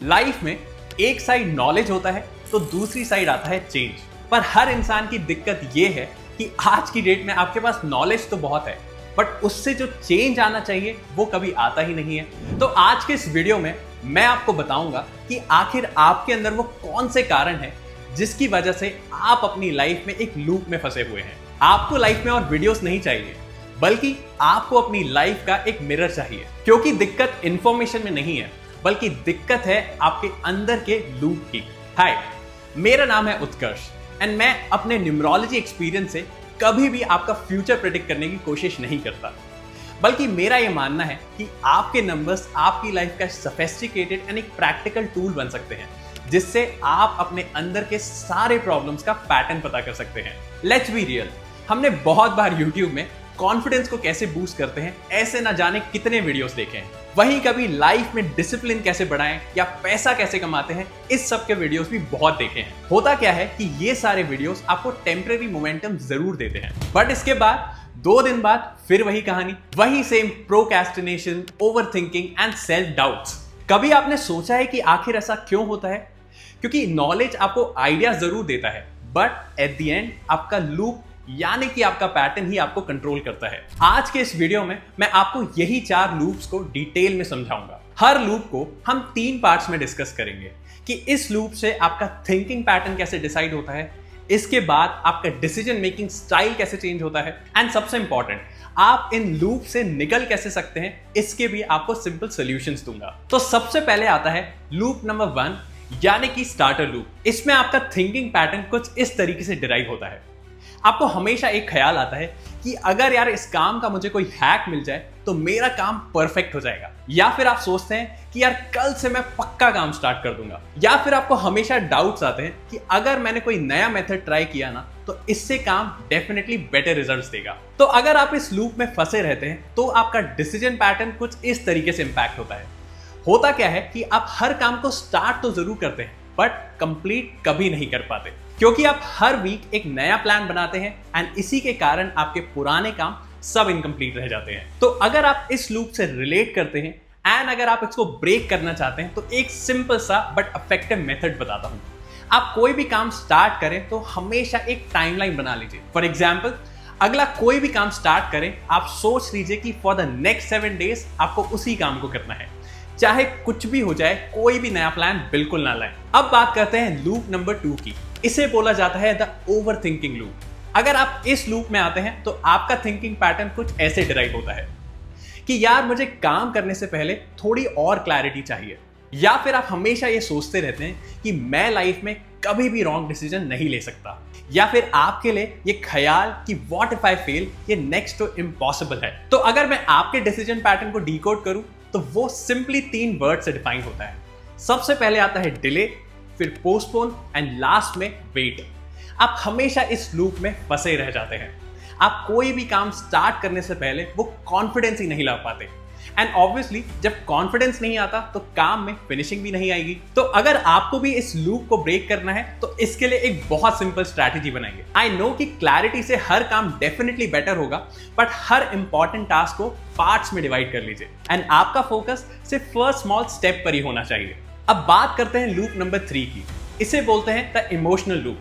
Life में एक side knowledge होता है तो दूसरी साइड आता है चेंज। पर हर इंसान की दिक्कत ये है कि आज की डेट में आपके पास नॉलेज तो बहुत है बट उससे जो चेंज आना चाहिए वो कभी आता ही नहीं है। तो आज के इस वीडियो में मैं आपको बताऊंगा कि आखिर आपके अंदर वो कौन से कारण हैं जिसकी वजह से आप अपनी लाइफ में एक लूप में फंसे हुए हैं। आपको लाइफ में और वीडियोस नहीं चाहिए बल्कि आपको अपनी लाइफ का एक मिरर चाहिए, क्योंकि दिक्कत इंफॉर्मेशन में नहीं है बल्कि दिक्कत है आपके अंदर के लूप की। हाय, मेरा नाम है उत्कर्ष एंड मैं अपने न्यूमरोलॉजी एक्सपीरियंस से कभी भी आपका फ्यूचर प्रेडिक्ट करने की कोशिश नहीं करता, बल्कि मेरा यह मानना है कि आपके नंबर्स आपकी लाइफ का सोफिस्टिकेटेड एंड एक प्रैक्टिकल टूल बन सकते हैं जिससे आप अपने अंदर के सारे प्रॉब्लम्स का पैटर्न पता कर सकते हैं। लेट्स बी रियल, हमने बहुत बार यूट्यूब में कॉन्फिडेंस को कैसे बूस्ट करते हैं ऐसे ना जाने कितने वीडियोस देखे हैं। वहीं कभी लाइफ में डिसिप्लिन कैसे बढ़ाएं या पैसा कैसे कमाते हैं, इस सब के वीडियोस भी बहुत देखे हैं। होता क्या है कि ये सारे वीडियोस आपको टेम्परेरी मोमेंटम जरूर देते हैं बट इसके बाद 2 दिन बाद फिर वही कहानी, वही same procrastination, overthinking and self doubts. कभी आपने सोचा है कि आखिर ऐसा क्यों होता है? क्योंकि नॉलेज आपको आइडिया जरूर देता है बट एट द एंड आपका लूप यानी कि आपका पैटर्न ही आपको कंट्रोल करता है। आज के इस वीडियो में मैं आपको यही 4 लूप्स को डिटेल में समझाऊंगा। हर लूप को हम 3 पार्ट्स में डिस्कस करेंगे कि इस लूप से आपका थिंकिंग पैटर्न कैसे डिसाइड होता है, इसके बाद आपका डिसीजन मेकिंग स्टाइल कैसे चेंज होता है एंड सबसे इंपॉर्टेंट, आप इन लूप से निकल कैसे सकते हैं, इसके भी आपको सिंपल सॉल्यूशंस दूंगा। तो सबसे पहले आता है लूप नंबर 1 यानी कि स्टार्टर लूप। इसमें आपका थिंकिंग पैटर्न कुछ इस तरीके से डिराइव होता है। आपको हमेशा एक ख्याल आता है कि अगर यार इस काम का मुझे कोई हैक मिल जाए तो मेरा काम परफेक्ट हो जाएगा, या फिर आप सोचते हैं कि यार कल से मैं पक्का काम स्टार्ट कर दूंगा, या फिर आपको हमेशा डाउट्स आते हैं कि अगर मैंने कोई नया मेथड ट्राई किया ना तो इससे काम डेफिनेटली बेटर रिजल्ट्स देगा। तो अगर आप इस लूप में फंसे रहते हैं तो आपका डिसीजन पैटर्न कुछ इस तरीके से इंपैक्ट होता है। होता क्या है कि आप हर काम को स्टार्ट तो जरूर करते हैं बट कंप्लीट कभी नहीं कर पाते, क्योंकि आप हर वीक एक नया प्लान बनाते हैं एंड इसी के कारण आपके पुराने काम सब इनकम्प्लीट रह जाते हैं। तो अगर आप इस लूप से रिलेट करते हैं एंड अगर आप इसको ब्रेक करना चाहते हैं तो एक सिंपल सा बट इफेक्टिव मेथड बताता हूं। आप कोई भी काम स्टार्ट करें तो हमेशा एक टाइमलाइन बना लीजिए। फॉर एग्जाम्पल, अगला कोई भी काम स्टार्ट करें, आप सोच लीजिए कि फॉर द नेक्स्ट 7 डेज आपको उसी काम को करना है, चाहे कुछ भी हो जाए, कोई भी नया प्लान बिल्कुल ना लाएं। अब बात करते हैं लूप नंबर 2 की। इसे बोला जाता है द ओवरथिंकिंग लूप। अगर आप इस लूप में आते हैं तो आपका थिंकिंग पैटर्न कुछ ऐसे डिराइव होता है कि यार मुझे काम करने से पहले थोड़ी और क्लैरिटी चाहिए, या फिर आप हमेशा ये सोचते रहते हैं कि मैं लाइफ में कभी भी रॉन्ग डिसीजन नहीं ले सकता, या फिर आपके लिए ये ख्याल कि व्हाट इफ आई फेल ये नेक्स्ट टू इम्पॉसिबल है। तो अगर मैं आपके डिसीजन पैटर्न को डिकोड करूं तो वो सिंपली 3 वर्ड से डिफाइन होता है। सबसे पहले आता है डिले, फिर पोस्टपोन एंड लास्ट में वेट। आप हमेशा इस लूप में फंसे रह जाते हैं। आप कोई भी काम स्टार्ट करने से पहले वो कॉन्फिडेंस ही नहीं ला पाते एंड ऑब्वियसली जब कॉन्फिडेंस नहीं आता तो काम में फिनिशिंग भी नहीं आएगी। तो अगर आपको भी इस लूप को ब्रेक करना है तो इसके लिए एक बहुत सिंपल स्ट्रैटेजी बनाएंगे। आई नो कि क्लैरिटी से हर काम डेफिनेटली बेटर होगा बट हर इंपॉर्टेंट टास्क को पार्ट्स में डिवाइड कर लीजिए एंड आपका फोकस सिर्फ फर्स्ट स्मॉल स्टेप पर ही होना चाहिए। अब बात करते हैं लूप नंबर 3 की। इसे बोलते हैं द इमोशनल लूप।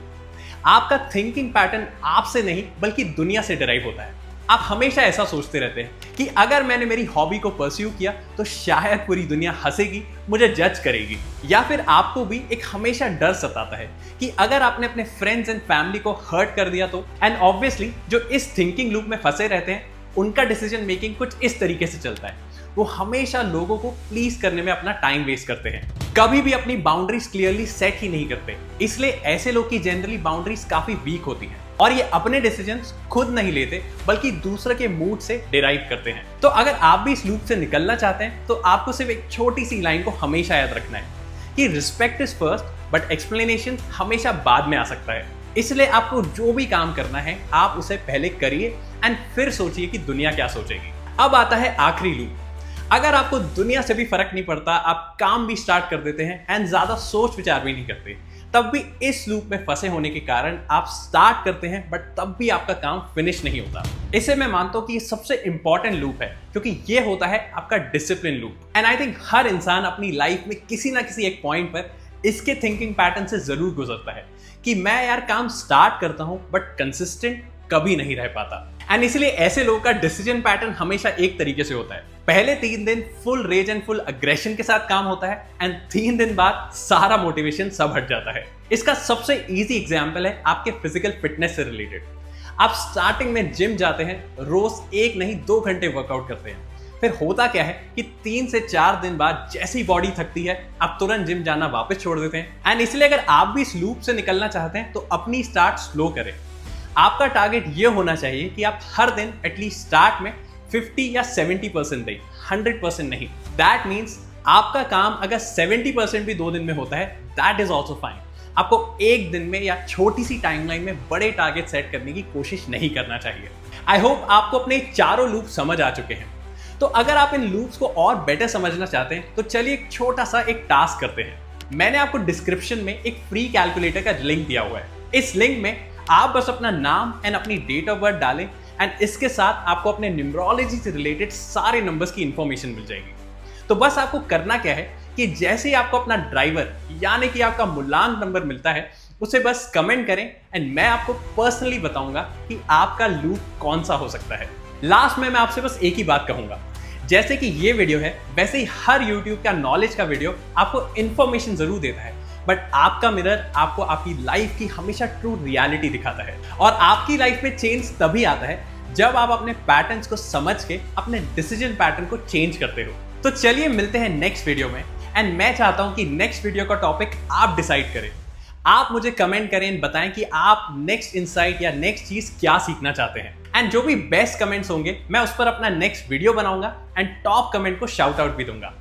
आपका थिंकिंग पैटर्न आपसे नहीं बल्कि दुनिया से डिराइव होता है। आप हमेशा ऐसा सोचते रहते हैं कि अगर मैंने मेरी हॉबी को परस्यू किया तो शायद पूरी दुनिया हंसेगी, मुझे जज करेगी, या फिर आपको भी एक हमेशा डर सताता है कि अगर आपने अपने फ्रेंड्स एंड फैमिली को हर्ट कर दिया तो। एंड ऑब्वियसली जो इस थिंकिंग लूप में फंसे रहते हैं उनका डिसीजन मेकिंग कुछ इस तरीके से चलता है, वो हमेशा लोगों को प्लीज करने में अपना टाइम वेस्ट करते हैं, कभी भी अपनी बाउंड्रीज क्लियरली सेट ही नहीं करते। इसलिए ऐसे लोग की जनरली बाउंड्रीज काफी वीक होती हैं और ये अपने डिसीजंस खुद नहीं लेते बल्कि दूसरे के मूड से डिराइव करते हैं। तो अगर आप भी इस लूप से निकलना चाहते हैं तो आपको सिर्फ एक छोटी सी लाइन को हमेशा याद रखना है कि respect is first but explanation हमेशा बाद में आ सकता है। इसलिए आपको जो भी काम करना है आप उसे पहले करिए एंड फिर सोचिए कि दुनिया क्या सोचेगी। अब आता है आखिरी लूप। अगर आपको दुनिया से भी फर्क नहीं पड़ता, आप काम भी स्टार्ट कर देते हैं एंड ज्यादा सोच विचार भी नहीं करते, तब भी इस लूप में फंसे होने के कारण आप स्टार्ट करते हैं बट तब भी आपका काम फिनिश नहीं होता। इसे मैं मानता हूं कि ये सबसे इंपॉर्टेंट लूप है क्योंकि ये होता है आपका discipline loop. And I think हर इंसान अपनी लाइफ में किसी ना किसी एक पॉइंट पर इसके थिंकिंग पैटर्न से जरूर गुजरता है कि मैं यार काम स्टार्ट करता हूं बट कंसिस्टेंट कभी नहीं रह पाता। एंड इसलिए ऐसे लोगों का डिसीजन पैटर्न हमेशा एक तरीके से होता है। पहले 3 दिन full rage and full aggression के साथ काम होता है एंड 3 दिन बाद सारा मोटिवेशन सब हट जाता है। इसका सबसे इजी एग्जांपल है आपके फिजिकल फिटनेस से रिलेटेड। आप स्टार्टिंग में जिम जाते हैं, रोज 1 नहीं 2 घंटे वर्कआउट करते हैं, फिर होता क्या है कि 3 से 4 दिन बाद जैसी बॉडी थकती है आप तुरंत जिम जाना वापस छोड़ देते हैं। एंड इसलिए अगर आप भी इस लूप से निकलना चाहते हैं तो अपनी स्टार्ट स्लो करें। आपका टारगेट ये होना चाहिए कि आप हर दिन एटलीस्ट स्टार्ट में 50 या 70% दें, 100% नहीं। दैट मीन्स आपका काम अगर 70% भी 2 दिन में होता है, दैट इज ऑल्सो फाइन। आपको एक दिन में या छोटी सी टाइमलाइन में बड़े टारगेट सेट करने की कोशिश नहीं करना चाहिए। आई होप आपको अपने चारों लूप समझ आ चुके हैं। तो अगर आप इन लूप्स को और बेटर समझना चाहते हैं तो चलिए एक छोटा सा एक टास्क करते हैं। मैंने आपको डिस्क्रिप्शन में एक फ्री कैलकुलेटर का लिंक दिया हुआ है। इस लिंक में आप बस अपना नाम एंड अपनी डेट ऑफ बर्थ डालें एंड इसके साथ आपको अपने न्यूमरोलॉजी से रिलेटेड सारे नंबर्स की इंफॉर्मेशन मिल जाएगी। तो बस आपको करना क्या है कि जैसे ही आपको अपना ड्राइवर यानी कि आपका मूलांक नंबर मिलता है उसे बस कमेंट करें एंड मैं आपको पर्सनली बताऊंगा कि आपका लूप कौन सा हो सकता है। लास्ट में मैं आपसे बस एक ही बात कहूंगा, जैसे कि ये वीडियो है वैसे ही हर YouTube का नॉलेज का वीडियो आपको इन्फॉर्मेशन जरूर देता है बट आपका मिरर आपको आपकी लाइफ की हमेशा ट्रू रियलिटी दिखाता है। और आपकी लाइफ में चेंज तभी आता है जब आप अपने पैटर्न्स को समझ के अपने डिसीजन पैटर्न को चेंज करते हो। तो चलिए मिलते हैं नेक्स्ट वीडियो में एंड मैं चाहता हूं कि नेक्स्ट वीडियो का टॉपिक आप डिसाइड करें। आप मुझे कमेंट करें एंड बताएं कि आप नेक्स्ट इंसाइट या नेक्स्ट चीज क्या सीखना चाहते हैं। एंड जो भी बेस्ट कमेंट्स होंगे मैं उस पर अपना नेक्स्ट वीडियो बनाऊंगा एंड टॉप कमेंट को शाउट आउट भी दूंगा।